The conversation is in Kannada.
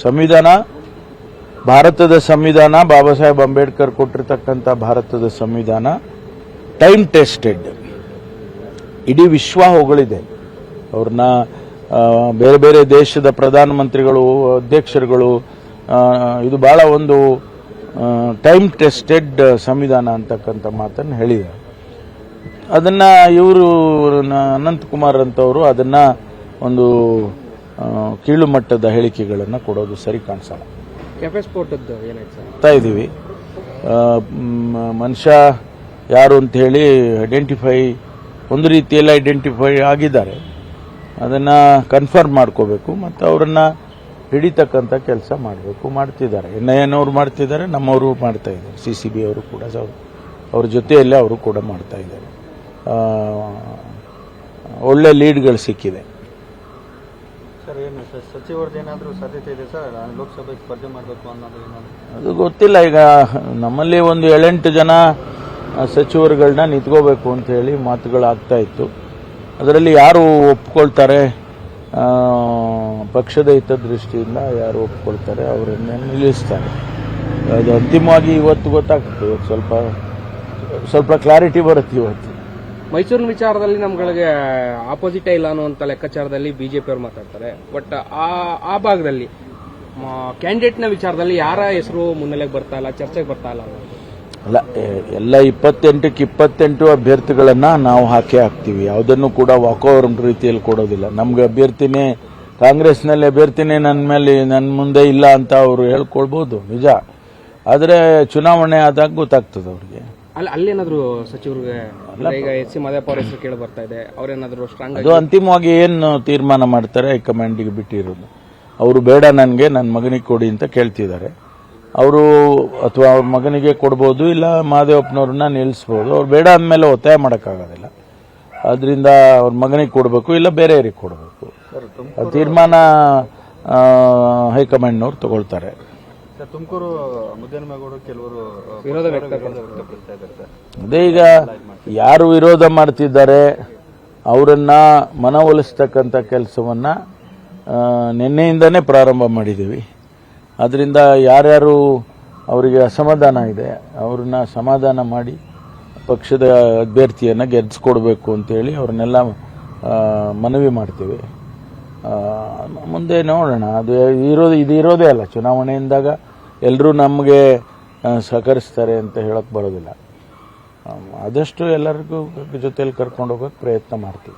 ಸಂವಿಧಾನ, ಭಾರತದ ಸಂವಿಧಾನ, ಬಾಬಾ ಸಾಹೇಬ್ ಅಂಬೇಡ್ಕರ್ ಕೊಟ್ಟಿರ್ತಕ್ಕಂಥ ಭಾರತದ ಸಂವಿಧಾನ ಟೈಮ್ ಟೆಸ್ಟೆಡ್. ಇಡೀ ವಿಶ್ವ ಹೊಗಳಿದೆ ಅವ್ರನ್ನ. ಬೇರೆ ಬೇರೆ ದೇಶದ ಪ್ರಧಾನಮಂತ್ರಿಗಳು, ಅಧ್ಯಕ್ಷರುಗಳು ಇದು ಬಹಳ ಒಂದು ಟೈಮ್ ಟೆಸ್ಟೆಡ್ ಸಂವಿಧಾನ ಅಂತಕ್ಕಂಥ ಮಾತನ್ನು ಹೇಳಿದ್ದಾರೆ. ಅದನ್ನ ಇವರು ಅನಂತಕುಮಾರ್ ಅಂತವರು ಅದನ್ನ ಒಂದು ಕೀಳು ಮಟ್ಟದ ಹೇಳಿಕೆಗಳನ್ನು ಕೊಡೋದು ಸರಿ ಕಾಣಿಸಲ್ಲ. ಕೆಫೆ ಸ್ಫೋಟದ್ದು ಏನಾಯ್ತು ಇದೀವಿ. ಮನುಷ್ಯ ಯಾರು ಅಂತ ಹೇಳಿ ಐಡೆಂಟಿಫೈ, ಒಂದು ರೀತಿಯಲ್ಲಿ ಐಡೆಂಟಿಫೈ ಆಗಿದ್ದಾರೆ. ಅದನ್ನ ಕನ್ಫರ್ಮ್ ಮಾಡ್ಕೋಬೇಕು ಮತ್ತು ಅವರನ್ನ ಹಿಡಿತಕ್ಕಂಥ ಕೆಲಸ ಮಾಡಬೇಕು. ಮಾಡ್ತಿದ್ದಾರೆ, NIA ಮಾಡ್ತಿದ್ದಾರೆ, ನಮ್ಮವರು ಮಾಡ್ತಾ ಇದ್ದಾರೆ, CCB ಅವರು ಕೂಡ ಅವ್ರ ಜೊತೆಯಲ್ಲೇ ಅವರು ಕೂಡ ಮಾಡ್ತಾ ಇದ್ದಾರೆ. ಒಳ್ಳೆ ಲೀಡ್ಗಳು ಸಿಕ್ಕಿದೆ. ಸರ್, ಏನು ಸಚಿವರದ್ದು ಏನಾದರೂ ಸಾಧ್ಯತೆ ಇದೆ ಸರ್ ಲೋಕಸಭೆಗೆ ಸ್ಪರ್ಧೆ ಮಾಡಬೇಕು ಅನ್ನೋದು ಏನಾದರೂ? ಅದು ಗೊತ್ತಿಲ್ಲ. ಈಗ ನಮ್ಮಲ್ಲಿ ಒಂದು 7-8 ಜನ ಸಚಿವರುಗಳನ್ನ ನಿಂತ್ಕೋಬೇಕು ಅಂತ ಹೇಳಿ ಮಾತುಗಳಾಗ್ತಾ ಇತ್ತು. ಅದರಲ್ಲಿ ಯಾರು ಒಪ್ಕೊಳ್ತಾರೆ, ಪಕ್ಷದ ಹಿತದೃಷ್ಟಿಯಿಂದ ಯಾರು ಒಪ್ಕೊಳ್ತಾರೆ ಅವರನ್ನೇ ನಿಲ್ಲಿಸ್ತಾರೆ. ಅದು ಅಂತಿಮವಾಗಿ ಇವತ್ತು ಗೊತ್ತಾಗ್ತದೆ. ಸ್ವಲ್ಪ ಕ್ಲಾರಿಟಿ ಬರುತ್ತೆ ಇವತ್ತು. ಮೈಸೂರಿನ ವಿಚಾರದಲ್ಲಿ ನಮ್ಗಳಿಗೆ ಆಪೋಸಿಟೇ ಇಲ್ಲ ಅನ್ನುವಂಥ ಲೆಕ್ಕಾಚಾರದಲ್ಲಿ ಬಿಜೆಪಿ ಅವರು ಮಾತಾಡ್ತಾರೆ. ಬಟ್ ಆ ಭಾಗದಲ್ಲಿ ಕ್ಯಾಂಡಿಡೇಟ್ನ ವಿಚಾರದಲ್ಲಿ ಯಾರ ಹೆಸರು ಮುನ್ನೆಲೆಗೆ ಬರ್ತಾ ಇಲ್ಲ, ಚರ್ಚೆಗೆ ಬರ್ತಾ ಇಲ್ಲ ಅಲ್ಲ. ಎಲ್ಲ 28ಕ್ಕೆ 28 ಅಭ್ಯರ್ಥಿಗಳನ್ನ ನಾವು ಹಾಕ್ತೀವಿ. ಯಾವುದನ್ನು ಕೂಡ ವಾಕೋವರ್ ರೀತಿಯಲ್ಲಿ ಕೊಡೋದಿಲ್ಲ. ನಮ್ಗೆ ಅಭ್ಯರ್ಥಿನೇ, ಕಾಂಗ್ರೆಸ್ನಲ್ಲಿ ಅಭ್ಯರ್ಥಿನೇ ನನ್ನ ಮುಂದೆ ಇಲ್ಲ ಅಂತ ಅವರು ಹೇಳ್ಕೊಳ್ಬಹುದು, ನಿಜ. ಆದರೆ ಚುನಾವಣೆ ಆದಾಗ ಗೊತ್ತಾಗ್ತದೆ ಅವ್ರಿಗೆ. ಅಲ್ಲೇನಾದ್ರು ಸಚಿವರಿಗೆ ಈಗ SC ಮಹದೇವಪ್ಪ ಅವರ ಹೆಸರು ಕೇಳಿ ಬರ್ತಾ ಇದೆ, ಅವ್ರೇನಾದ್ರು ಸ್ಟ್ರಾಂಗ್ ಅದು ಅಂತಿಮವಾಗಿ ಏನು ತೀರ್ಮಾನ ಮಾಡ್ತಾರೆ ಹೈಕಮಾಂಡಿಗೆ ಬಿಟ್ಟಿರೋದು. ಅವರು ಬೇಡ, ನನ್ನ ಮಗನಿಗೆ ಕೊಡಿ ಅಂತ ಕೇಳ್ತಿದ್ದಾರೆ. ಅವರು ಅಥವಾ ಅವ್ರ ಮಗನಿಗೆ ಕೊಡ್ಬೋದು, ಇಲ್ಲ ಮಹದೇವಪ್ಪನವ್ರನ್ನ ನಿಲ್ಲಿಸಬಹುದು. ಅವ್ರು ಬೇಡ ಅಂದಮೇಲೆ ಒತ್ತಾಯ ಮಾಡೋಕ್ಕಾಗೋದಿಲ್ಲ. ಅದರಿಂದ ಅವ್ರ ಮಗನಿಗೆ ಕೊಡಬೇಕು, ಇಲ್ಲ ಬೇರೆಯವರಿಗೆ ಕೊಡಬೇಕು. ತೀರ್ಮಾನ ಹೈಕಮಾಂಡ್ನವ್ರು ತಗೊಳ್ತಾರೆ. ತುಮಕೂರು ಮುದ್ದನಮೇಗೌಡರು ಕೆಲವರು ವಿರೋಧ ವ್ಯಕ್ತಪಡಿಸ್ತಾ ಇದ್ದಾರೆ. ಅದೇ ಈಗ ಯಾರು ವಿರೋಧ ಮಾಡ್ತಿದ್ದಾರೆ ಅವರನ್ನ ಮನವೊಲಿಸ್ತಕ್ಕಂಥ ಕೆಲಸವನ್ನ ನಿನ್ನೆಯಿಂದನೇ ಪ್ರಾರಂಭ ಮಾಡಿದ್ದೀವಿ. ಅದರಿಂದ ಯಾರ್ಯಾರು ಅವರಿಗೆ ಅಸಮಾಧಾನ ಇದೆ ಅವ್ರನ್ನ ಸಮಾಧಾನ ಮಾಡಿ ಪಕ್ಷದ ಅಭ್ಯರ್ಥಿಯನ್ನು ಗೆಲ್ಲಿಸ್ಕೊಡ್ಬೇಕು ಅಂತೇಳಿ ಅವ್ರನ್ನೆಲ್ಲ ಮನವಿ ಮಾಡ್ತೀವಿ. ಮುಂದೆ ನೋಡೋಣ. ಅದು ಇರೋದೇ ಅಲ್ಲ. ಚುನಾವಣೆಯಿಂದಾಗ ಎಲ್ಲರೂ ನಮಗೆ ಸಹಕರಿಸ್ತಾರೆ ಅಂತ ಹೇಳಕ್ ಬರೋದಿಲ್ಲ. ಆದಷ್ಟು ಎಲ್ಲರಿಗೂ ಜೊತೆಯಲ್ಲಿ ಕರ್ಕೊಂಡು ಹೋಗೋಕೆ ಪ್ರಯತ್ನ ಮಾಡ್ತೀವಿ.